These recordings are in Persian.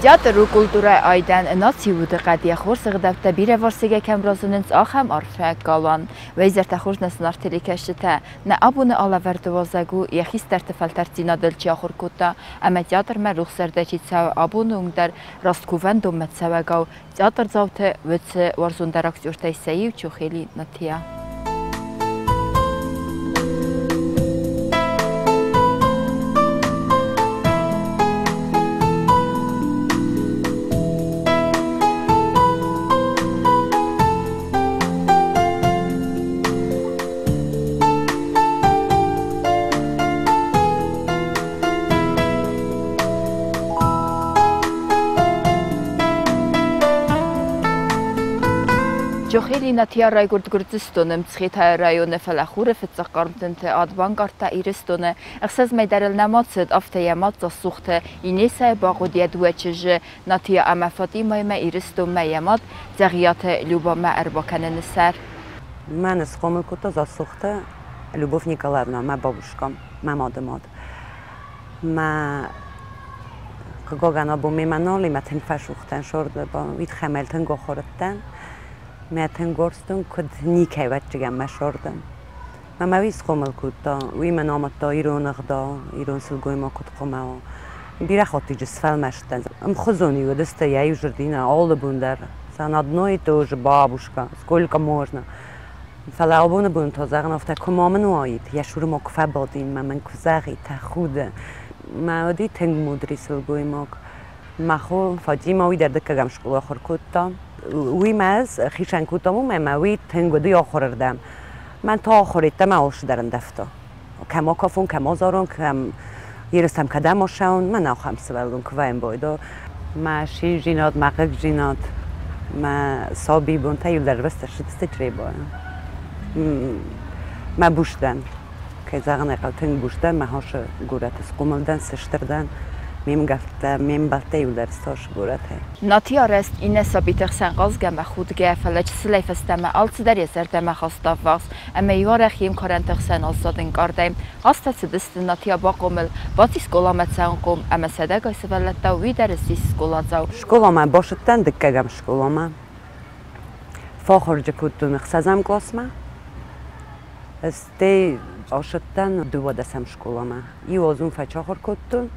Teatr و کلتور آیدن ناتی بود قدیه خورس غدبت بیره ورسیگه کم رازوننز آخم عرفه قالان و ایزر تخورس نسنار تلیکشته نه آبون آلا وردوازگو یخیست در تفلتر تینا دلچی آخور کتا اما تیاتر مروخ سرده چی تساو آبون اون در راستکوون دومت سوگاو تیاتر زاوته وچه ورزون در اکسیورتای سیو چو خیلی نتیا جو خیلی نتیار رای گردستونم تخیت رایون فلاخور فتزقارمتن تئاد بانگارتا ایرستونه اخساز میدارل نماتسد افته یمات سوخت اینیسه باقودی دوچج نتیا اما فاطمه ما ایرستون میامات زغیات لوبا ما ارباکنن سر من اسقام کوتا ز سوخت لوبوف نیکولایونا ما بابوشکام ما مادماد ما گوگانا بو میمنالی ما تن فشوختن شورد با وید خملتن گوخورتن میتن گرستم کد نیکی وچگم مشوردم. ما ویس خمل کوتا وی من آمد تا ایران اقدا ایران سلگوی ما کد خماو بیره خاطی جسفل مشتن. خزونی و دسته یه جردینه آل بوندر سند نوی توج بابوشکا سکولکا можна. فلاوبون بون تا زغن افته کمامن واید یا شور مکفه بادین من کزاقی تخوده ما ودی تنگ مدری سلگوی ما ما خو فاطمه وی در دکه گم شکل آخر کوتا وی ماز خیشان کوتامو ما وی تنگ دی آخر ردم من تا آخریت ما آش درن دفتا کم آکافون کم آزارون کم یرستم کدام آشون من آخام سوالون کوایم بایدو ما شی جینات مقق جینات ما سابی بون تایل در وست شدست تری بایم ما بوشدن که زغن اقل تنگ بوشدن ما هاش گورت سقوملدن سشتردن میم بالته یول در استاش گورته. ناتیا رست این سابیت خسنگاز گم خود گفلج سلیف استم آلت در یزر دم خسته واس اما یوار خیم کارنت خسن آزادن کردیم هست سدست ناتیا باقومل باتی سکولامت سانقوم اما صدق سوالت وی در سی سکولات زاو. سکولام باشتن دکه گم سکولام. فاخر جکوتون خسازم کلاسم. استی آشتن دو دسم سکولام. یوازون فچاخر کتون.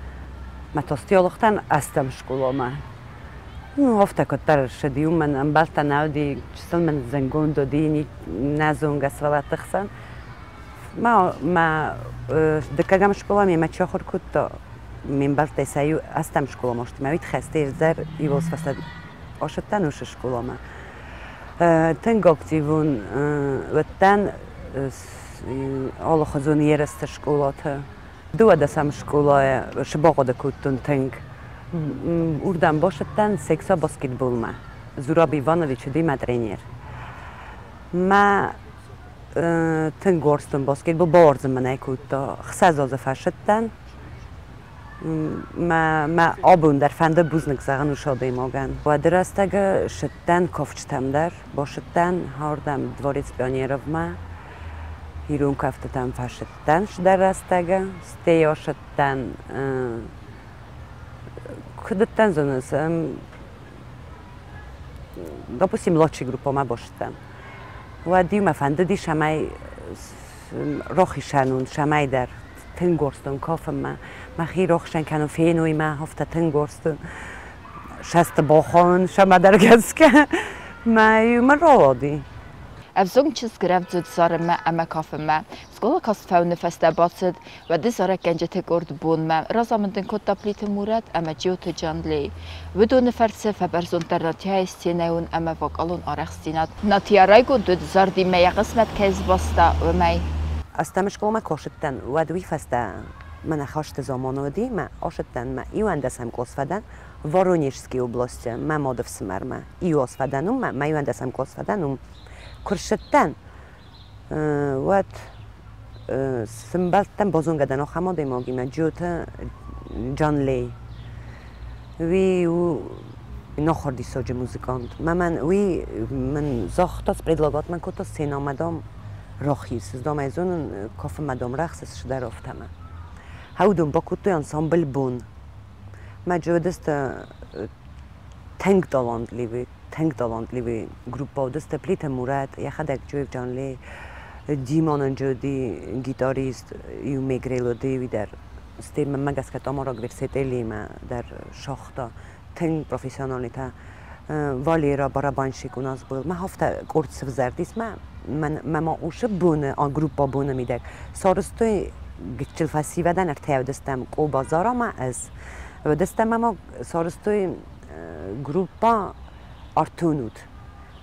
ما تستیالختن استم شکلامه. هفته کتر شدیم من بالت نودی چسل من زنگون دادی نزونگ سوالات خسن. ما دکگم شکلامی ما چهار کت من بالت سایو استم شکلام اشتی. ما وید خسته زر ایواز فساد آشتن وش شکلامه. تنگاکتیون و تن آل خزونی است شکلاته. دو دسم شکلای شباق دکوتون تنگ اردم باشدن سکسا باسکتبول ما زورابی وانویچ دی مدرینیر ما تنگ ورستم باسکتبول بارزم من ایکوتا خساز از فشدن ما آبون در فنده بوزنک زغن وشاده ماگن و درستگه شدن کافچتم در باشدن هاردم دواریت بیانیرو ما هیرون کافتم فشدن در رستگه ستی آشدن کدتن زنس допустим ملاچی گروپا ما باشدن و دیو مفنده دی شمای راخی شنون شمای در تنگورستون کافم ما خی راخشن کنو فینوی ما هفته تنگورستون شست باخان شما در گسکه ما راودی افزون چیز گرفت زود سر ما اما کافه ما سکولا کاست فون فسته باسد و دی سر گنجت گرد بون ما رازامندن کتا پلیت مورد اما جیوت جانلی و دون فرسه برزون در نتیه استینهون اما وقالون آرخستینات نتیه رای گود دود زردی می قسمت کهز باسته و می استمش کلومه کاشتن و دوی فسته من خاشت زمانو دی ما آشتن ما ایوان دستم کلاسفدن وارونیشسکی области ما مادف سمرما ایو آسفدنم ما ایوان دستم کلاسفدنم کرشتن وقت سمبلتن بازون گدن آخما دیماگی من جوتا جان لی وی نخوردی ساج موزیکانت من زاختاس предлагат من کتا سینا مدام راخی سزدام ایزون کاف مدام رخصش در افتمه هودون با کتوی انسامبل بون ما جودست تنگ دالندلی گروپ دست پلیت مورد یه خدک جویف جانلی دیمان جدی گیتاریست یو میگریلو دیوی در استیم مگس که تامارا گرسیتلی ما در شاختا تنگ پروفیسیونالی تا ولی را برای بانشی کناز بود. من هفته کورت سفزردیس ما اوشه بونه آن گروپا بونه میده. سارستوی گچل فسی ودن ارتیاو دستم کو بازارا ما از و دستم ما سارستوی گروپا ارتونود.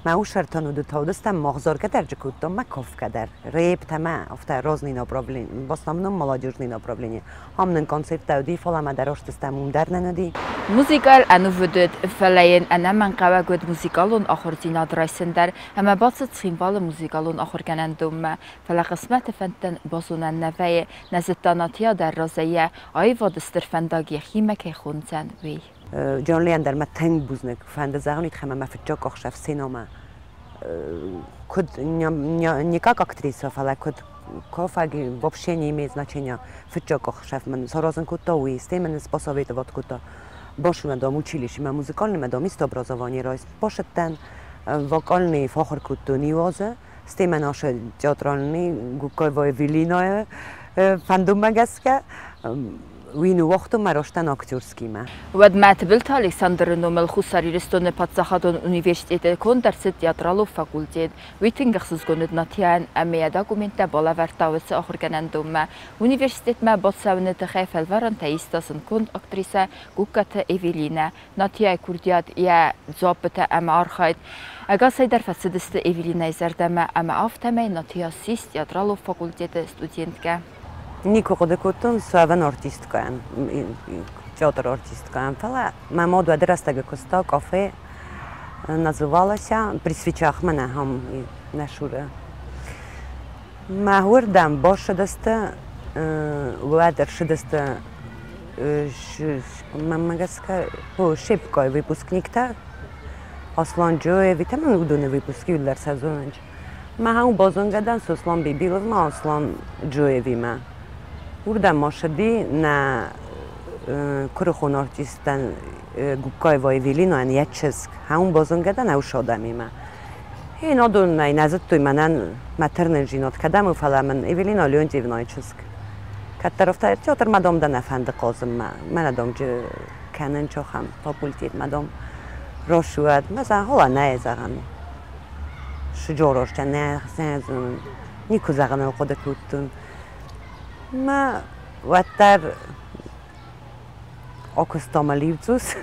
ما اوش ارتونود تا دستم مغزار کدر جکوتم ما کف کدر ریب تما هفته روز نینا پروبلم. باستم نم ملاجوج نینا پروبلمی. همون کنسرت دادی فعلا ما دراش دستم در ندی. موسیقال أنو ودود فلاين أنا من قوا قد موسيقالون آخر زيناد رايسندر أما باصت خيمبال موسيقالون آخر كنن دوما فلا قسمت فنتن بازونا نفاية نزتاناتيا در رازية آي وادستر فنداقي خيمة كي خونزن وي جان ليان در ما تنگ بوزنك فند زغني تخمم ما فتجاك أخشف سينما كد никак актриса فلا كد кофаги вообще не имеет значения فتجاك أخشف من سرازن كتا وي стемен способитовать كتا باشه مدام училище ما موزیکالنی مدام است образование رایس باشه تن وکالنی فخر کتو نیوازه استیمناش تئاترالنی گوکای وای ویلینای فندوم مگسکه وینو وقتو مراشتن اکتورسکی ما ود معتبلت الکساندر نومل خساری رستون پاتساخادون اونیورسیته کن درس تئاترالو فاکولتیت ویتینگخسوز گوند ناتیان امیه داکومنت بالا ورتاوس آخر کنندوم ما اونیورسیته ما باتساونه تخیفل ورن تایستاسن کند اکتریسه گوکت ایویلینا ناتیای کردیات یا زابط ام آرخاید اگه در فسدست ایویلینا زردم ام آفتمه ناتیا سیست تئاترالو فاکولتیت استودینتکه Niko kod kutun söven artistka театр-артистка. Мама до 11 коста кафе называлася при свечах мене гам на шуре. Махурдам боше дасте владер шедасте мамагаска по шипкой выпускникта Аслан Джоеви там удуне выпускивали сезонч. Махам базонгадан с Аслан Бибилов ма Аслан Джоеви ма. Урдам машади на کرخون آرتیستن گوکای وای ویلینو ان یچسک همون بازونگدن او شادمی ما اینا دو نه نزد توی منن مترن جینات کدام و فلا من ویلینا لیونتیونا یچسک که طرف تئاتر مدام دن افند قازم من ادم ج کنن چخم فاکولتیت مدام راشواد مثلا حالا نه زغن شجاعش نه زن نیکو زغن خود کودتون ما وتر Akostama livzus.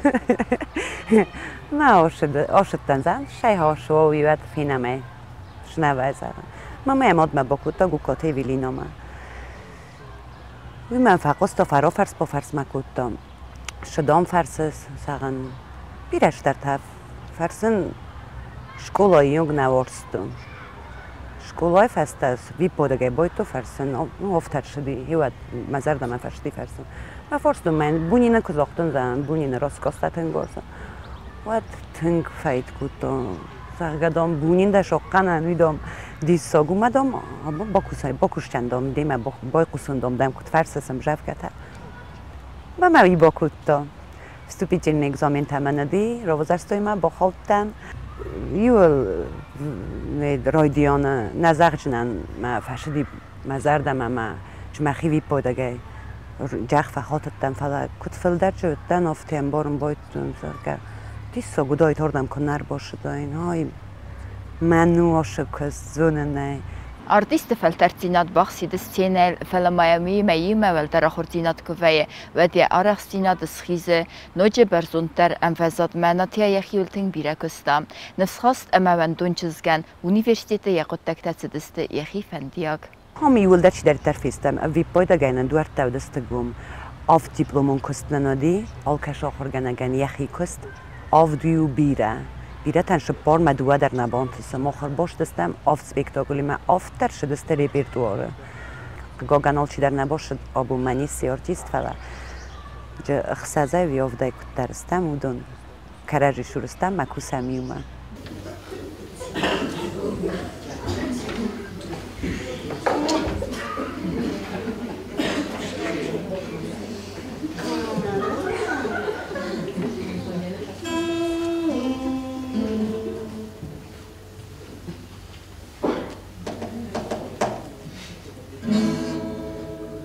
Ma oszedtan zan, sejha oszóvivet finame, snevezeren. Ma memad me bakuta gukat evilinoma. Ümen fakosta farofers pofers makutta. Şadam ferses sagen birester taf. Fersen szkola jung na worstun. Szkola festas vipodage boyto fersen oftar şdi hivat mazarda ma fersti fersen. ما فرستم من بونی نکزاختن زن بونی نراست کاستن گرسم وقت تنگ فاید کودم سرگردم بونی داشتن نمیدم دیساگو مدام با کشتندم دیم با کسندم دم کود فرسسم جف کرده و من با کودم вступительный экзамен таманади ровозарстои ма با خالتن یول رایدیان نزاجنن ما فشدی مزردم ما چمخیوی پودگی جخ فخاتتم فلا کت فلدر جدن افتیم بارم بایدتون زرگر دیسا گودای تردم کنار باشه داین های منو عاشق زونه نه Artiste فلترتينات باخسي دستينال فلا مايامي مايما والتر خورتينات كوفاية ودي أرخسينات سخيزة نوجه برزونتر أنفازات مناتيا يخيولتن بيراكستا نفس خاست أما وندون چزگن ونیورسیته یقود تکتت دست یخی فندیاگ همی ولدت در ترفیستم وی پایدا گینن دوار تا دستگم آف دیپلمون کست ننادی آلکش آخر گنگن یخی کست آف دیو بیره بیره تنش پار مدوه در نبانتیسم آخر باش دستم آف سپیکتاکلی من آف ترش دست ریپرتواره گاگنال چی در نباشد آبو منی سی آرتیست فلا جا خسازه وی آف دای کت درستم و دون کرجی شورستم مکوسم میومه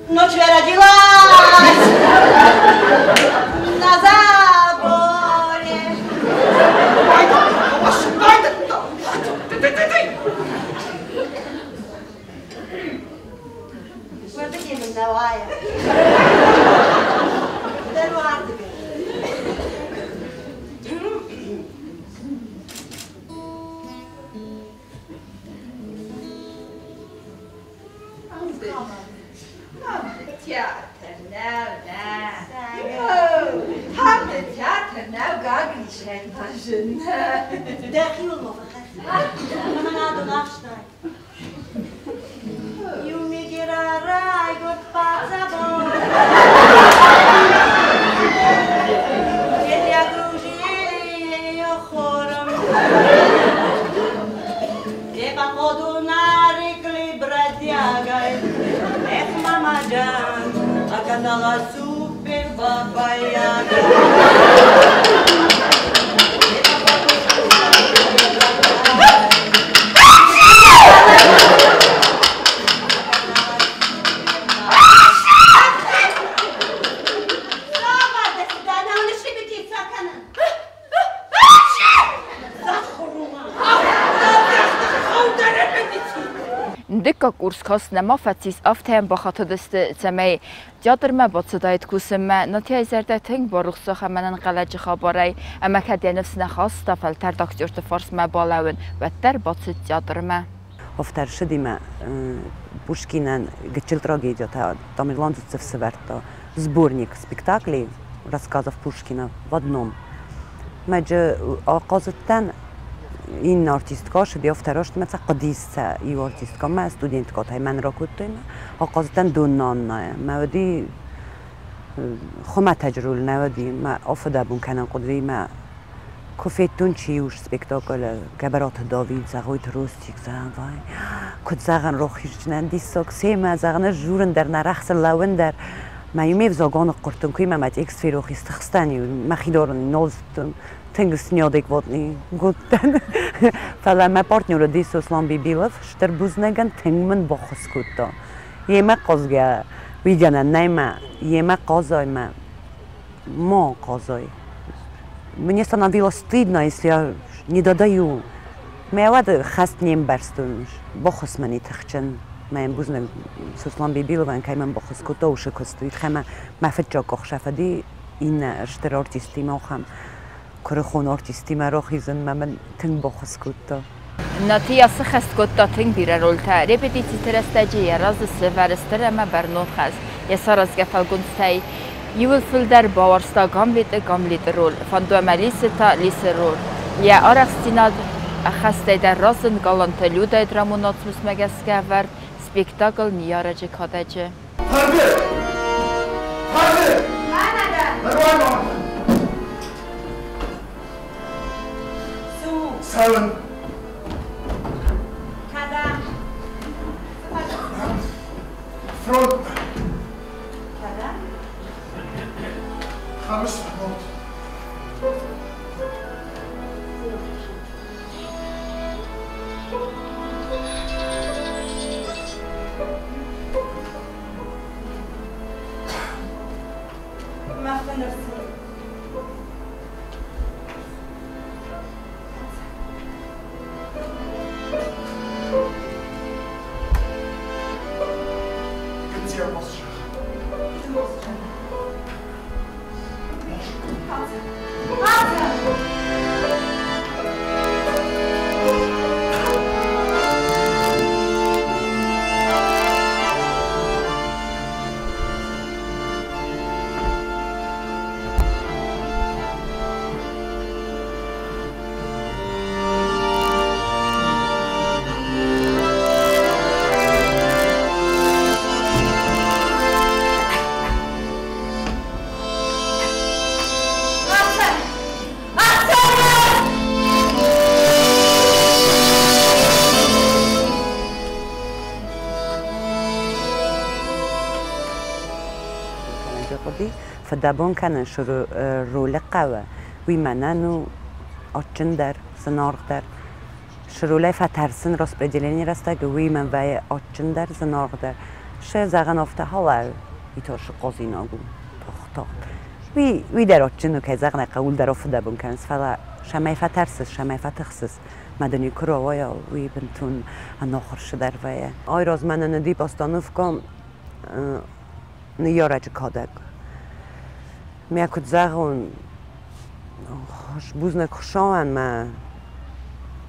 Ну, чего родилась? На заборе. Вот такие миновая. Оказалась супер баба-яга. Դիկա կուրս կոսնեմ աֆացիս ավթեն բախաթոդստը ծեմեի ջատրմա բոցդայդ կուսմը նոթիա զերդաթենք բորուխսոխ ամենան qalacı xabaray əməkədənəfsinə xas stafal tərdaktyortu farsmə balawın və tər bocid ջատրմə Овтар шедиме Пушкинен гчил трагедия, там ирландцев сверта сборник спектаклей, рассказов Пушкина в одном. Медже оказывается این ارتیستکا شدی افتراش مثل قدیسه ای ارتیستکا ما استودنتکا تای من را کتیم آقازتن دونان نه مودی خما تجربه نودی ما افده بون کنن قدری ما کفتون چیوش سپکتاکل کبرات داوید زغویت روستیک زن وای کد زغن روخیش نندی ساک سیمه زغن جورن در نرخص لون در ما یومی زاگان قرطن که ما مت اکس فیروخی استخستانی ما خیدارن نازتن تنگس نیادک وادنی گفتن فعلا ما پارتنر دیس اسلام بیبیلف شتر بوزنگن تنگمن باخس کتا یه ما قازگه ویگنه نه ما یه ما قازای ما قازای Мне становилось стыдно, если я не додаю. Мне вот хаст нем барстун. Бохос мани тахчен. Моим бузнем Суслан Бибилован, каймен бохос куто уши костуит. Хама мафетчо кохшафади ин штер артисти мохам. Курхон артисти марохизен мамен тин бохос куто. ناتیا سخست کتا تنگ بیره رولتا رپتیتی ترستجی راز سفرستر ما برنود خست یه سر از گفل گنستی یول فلدر باورستا گاملیت رول فاندو ملیستا لیس رول یه آرخستیناد خسته در رازن گالانتلیو درامونات مسمگسکه ورد سپیکتاکل نیارجه کادجه Harbi! Harbi! Nerede? Salın. Front. خمس فرود. فدابون کنن شروع رول قوه وی مننو آچن در زنارغ در شروع فترسن راست بدلنی راسته که وی من وی آچن در زنارغ در شه زغن افته ها ایتاش قاضی نگو تخت وی درات جنو که زغن قول در افته بون کنس فلا شمای فترسس شمای فتخسس مدنی کراوایا وی بنتون ناخرش در ویه آی راز من ندی باستانوف کم نیارج کادگ میاکد زغن خوش بوزنک خوشان ما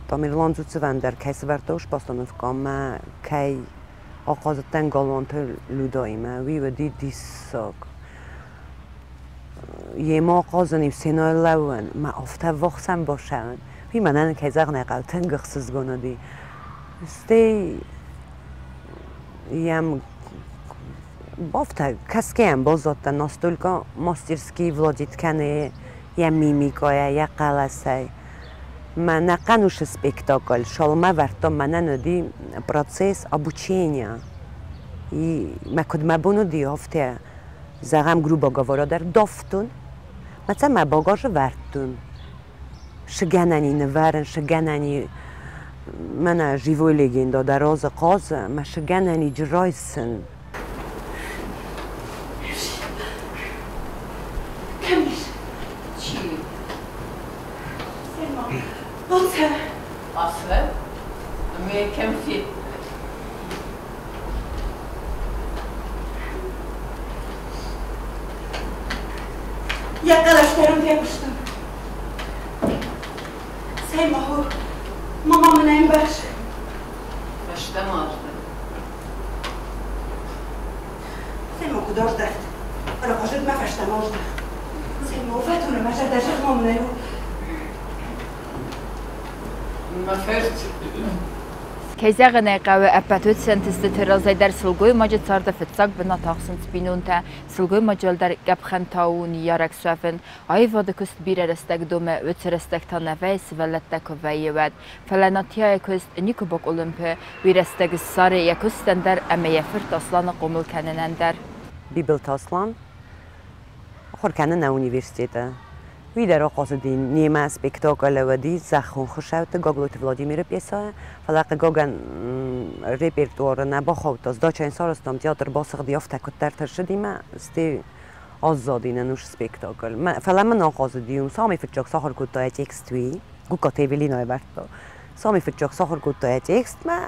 تا میرلان زود در کیس ورتوش باستانوف کم ما کی آغاز تنگالوانتر لودایی ما وی و دیساک یه ما آغازنیم سینای لون ما افته وقتم باشن وی منن که زغن اقل تنگ خصوص گنادی استی یم بافته کس که هم بازات ناستولکا ماسترسکی ولادیت کنه یم میمیکای یا قلسه من نقنوش спектакль شالما ورتا منن دی процесс обучения и ما код ما бону ди افته زغم грубо говоря در دافتون مثلا ما باگاج ورتون شگنانی نورن شگنانی من живой легенда در راز قاز ما شگنانی جرایسن Aslı, mühkem fi. Yakalaşlarım yapıştım. Seymahu, mamamın en baş. Başta mı ağrıdı? Seymahu dörde. Ara koşut ma fashtam orada. Seymahu fatunu ma jadajak mamnayu. Kayzağın əqəvi əpətüt sentizli terazay der sılgıy macı çarda fıtsaq bina taxsın spinunta sılgıy macaldar qəbxən taun yarak söfün ayvadı küst bir ərəstək dome ötürəstək tanəvəy sivələtdə kövəyivad fələnatiyaya küst nikubok olimpi bir ərəstək sarı yaküstəndər əməyə fırt aslanı qomul kənənəndər. بیبل تاسلان آخر کنن اونیورسیته وی در آغاز دین نیمه اسپکتاکل و دی زخون خوشوت گاگلوت ولادیمیر پیسا فلاق گاگن ریپرتوار نبا خوت از دا چند سال استم تیاتر باسق دیافت کتر ترشدیم استی آزادی نوش اسپکتاکل فلا من آغاز دیم سامی فتجاک ساخر کتای تکست وی گوکا تیویلی نای برتا سامی فتجاک ساخر کتای تکست ما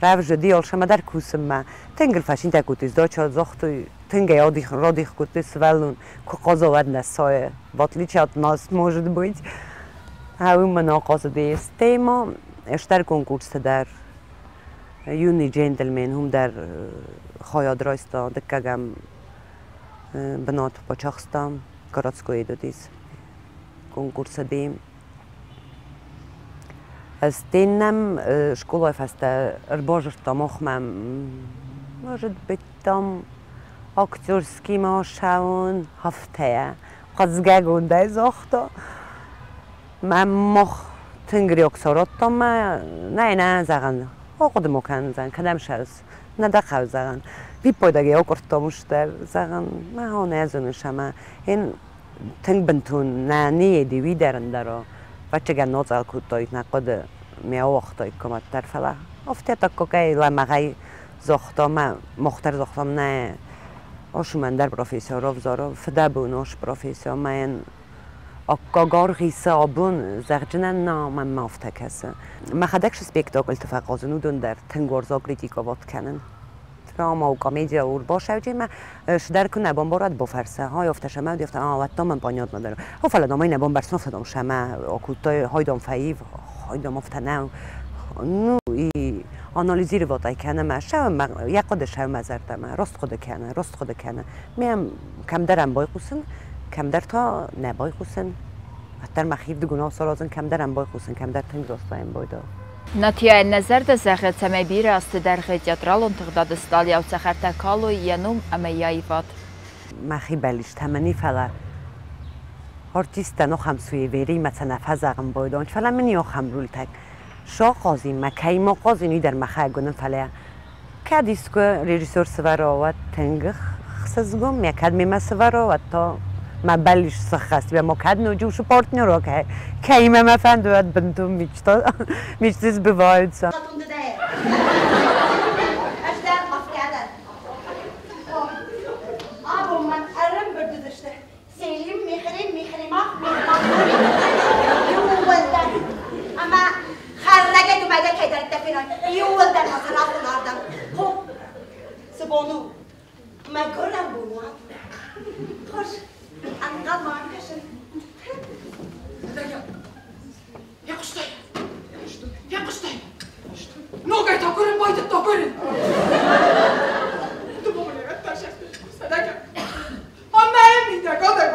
روش دیال شما در کوسم ما تنگل فشین تکوتیز دا چه زختوی تنگه یادیخ رادیخ کوتیز ولون که قضاوت نسایه باطلی چهات ناس موجود بود هاوی من آغاز دیست تیما اشتر کنکورس در یونی جنتلمن هم در خواهد رایستا دکگم بنات پاچاخستم کراتسکوی دادیز کنکورس دیم از دینم شکلای فسته ارباجرتا مخمم موجود بیتم اکتورسکی ما شون هفته قزگه گونده زاختا من مخ تنگری اکساراتم نه زغن آقا دمو کن زن کدم شرس نه دقیق زغن بی پایدگی آکرتا مشتر زغن من ها نزنشم این تنگ بنتون نه نیه دیوی درن درا بچه گن نازل کتایت نقد میاو وقتای کمت در فلا افته تا که لمغای زاختا من مختر زاختم نه آشو من در پروفیسور افزارا فده بوناش پروفیسور من اکاگار غیسه آبون زغجنن نه من مافته کسه من خدکش سپیکتاکل تفقازنو دون در تنگورزا کریتیکا وات کنن دراما و کامیدیا اور باشه وجه من شدر کنه نبان بارد بفرسه های افته شما دیفته وقتا من پانیات ندارم او فلا دامای نبان برسن افته دام شما اکوتای های دام فایف های دام افته نو نو ای آنالیزی رو واتای کنه من شما یک قد شما مزرده من راست خود کنه میم کم درم بای خوسن کم در تا نبای خوسن حتی مخیف دگونه سالازن کم درم بای خوسن کم در تنگ راستایم بایدا نتیجه نظر ده زخم تمبیر است در خیجاترال انتقاد استالی او سخرت کالو ینوم امیایفات. مخی بلیش تمنی فلا آرتیست نخم سوی ویری مثلا فزاقم بایدان فلا منی آخم رول تک شا قاضی مکی ما قاضی نی در مخه گنن فلا کدیس که ریژیسور سوارا و تنگ خسزگم میکد میمه سوارا و تا ما بلیش سخست و ما کد نوجوش پارتنر رو که کیمه ما فندوات بنتم میچتیز بواید سا. خوش انقدر ما هم کشن يا قشطي يا قشطي نوقع تاكورن بايد تاكورن انتو بابا يا تاشا صدقك اما امي دا قاعده